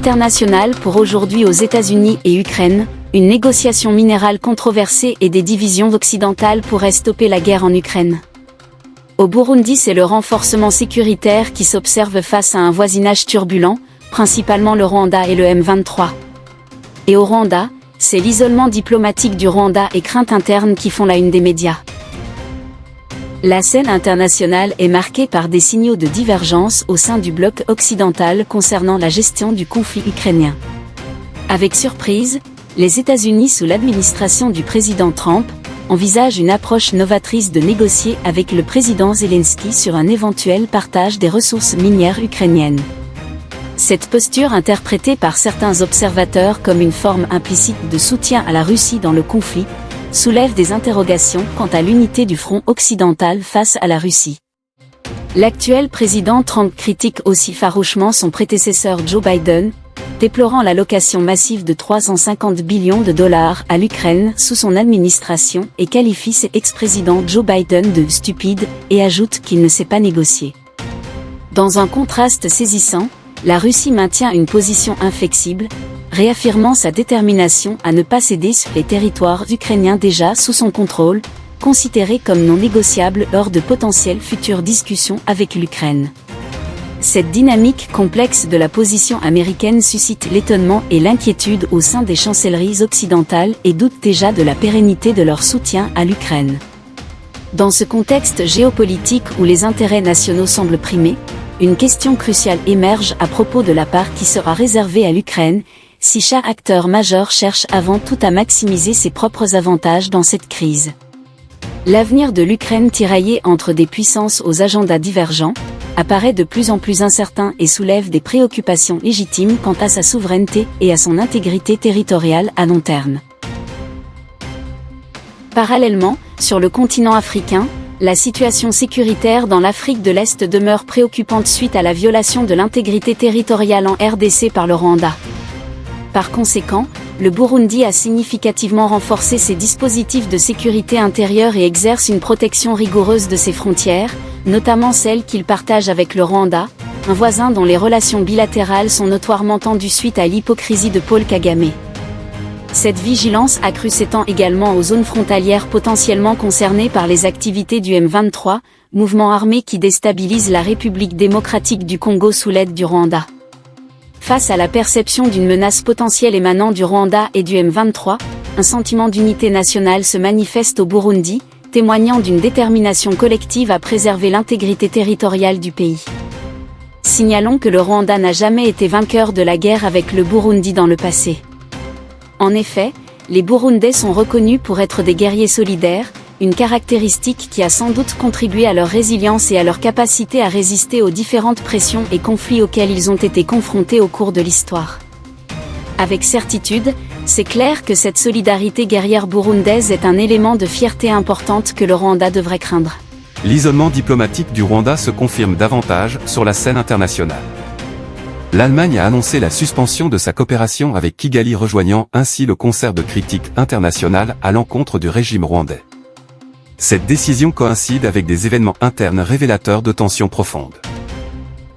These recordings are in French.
internationale pour aujourd'hui aux États-Unis et Ukraine, une négociation minérale controversée et des divisions occidentales pourraient stopper la guerre en Ukraine. Au Burundi, c'est le renforcement sécuritaire qui s'observe face à un voisinage turbulent, principalement le Rwanda et le M23. Et au Rwanda, c'est l'isolement diplomatique du Rwanda et craintes internes qui font la une des médias. La scène internationale est marquée par des signaux de divergence au sein du bloc occidental concernant la gestion du conflit ukrainien. Avec surprise, les États-Unis sous l'administration du président Trump envisagent une approche novatrice de négocier avec le président Zelensky sur un éventuel partage des ressources minières ukrainiennes. Cette posture, interprétée par certains observateurs comme une forme implicite de soutien à la Russie dans le conflit, soulève des interrogations quant à l'unité du front occidental face à la Russie. L'actuel président Trump critique aussi farouchement son prédécesseur Joe Biden, déplorant l'allocation massive de 350 billions de dollars à l'Ukraine sous son administration et qualifie ses ex-président Joe Biden de « stupide » et ajoute qu'il ne sait pas négocier. Dans un contraste saisissant, la Russie maintient une position inflexible, réaffirmant sa détermination à ne pas céder sur les territoires ukrainiens déjà sous son contrôle, considérés comme non négociables lors de potentielles futures discussions avec l'Ukraine. Cette dynamique complexe de la position américaine suscite l'étonnement et l'inquiétude au sein des chancelleries occidentales et doutent déjà de la pérennité de leur soutien à l'Ukraine. Dans ce contexte géopolitique où les intérêts nationaux semblent primer, une question cruciale émerge à propos de la part qui sera réservée à l'Ukraine, si chaque acteur majeur cherche avant tout à maximiser ses propres avantages dans cette crise. L'avenir de l'Ukraine tiraillée entre des puissances aux agendas divergents, apparaît de plus en plus incertain et soulève des préoccupations légitimes quant à sa souveraineté et à son intégrité territoriale à long terme. Parallèlement, sur le continent africain, la situation sécuritaire dans l'Afrique de l'Est demeure préoccupante suite à la violation de l'intégrité territoriale en RDC par le Rwanda. Par conséquent, le Burundi a significativement renforcé ses dispositifs de sécurité intérieure et exerce une protection rigoureuse de ses frontières, notamment celles qu'il partage avec le Rwanda, un voisin dont les relations bilatérales sont notoirement tendues suite à l'hypocrisie de Paul Kagame. Cette vigilance accrue s'étend également aux zones frontalières potentiellement concernées par les activités du M23, mouvement armé qui déstabilise la République démocratique du Congo sous l'aide du Rwanda. Face à la perception d'une menace potentielle émanant du Rwanda et du M23, un sentiment d'unité nationale se manifeste au Burundi, témoignant d'une détermination collective à préserver l'intégrité territoriale du pays. Signalons que le Rwanda n'a jamais été vainqueur de la guerre avec le Burundi dans le passé. En effet, les Burundais sont reconnus pour être des guerriers solidaires, une caractéristique qui a sans doute contribué à leur résilience et à leur capacité à résister aux différentes pressions et conflits auxquels ils ont été confrontés au cours de l'histoire. Avec certitude, c'est clair que cette solidarité guerrière burundaise est un élément de fierté importante que le Rwanda devrait craindre. L'isolement diplomatique du Rwanda se confirme davantage sur la scène internationale. L'Allemagne a annoncé la suspension de sa coopération avec Kigali, rejoignant ainsi le concert de critiques internationales à l'encontre du régime rwandais. Cette décision coïncide avec des événements internes révélateurs de tensions profondes.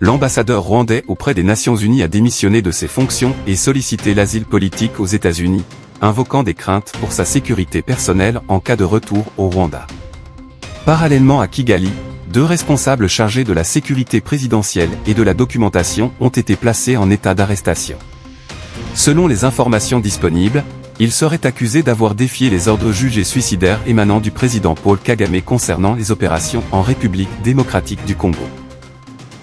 L'ambassadeur rwandais auprès des Nations Unies a démissionné de ses fonctions et sollicité l'asile politique aux États-Unis, invoquant des craintes pour sa sécurité personnelle en cas de retour au Rwanda. Parallèlement à Kigali, 2 responsables chargés de la sécurité présidentielle et de la documentation ont été placés en état d'arrestation. Selon les informations disponibles, ils seraient accusés d'avoir défié les ordres jugés suicidaires émanant du président Paul Kagame concernant les opérations en République démocratique du Congo.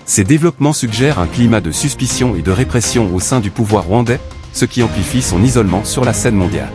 Ces développements suggèrent un climat de suspicion et de répression au sein du pouvoir rwandais, ce qui amplifie son isolement sur la scène mondiale.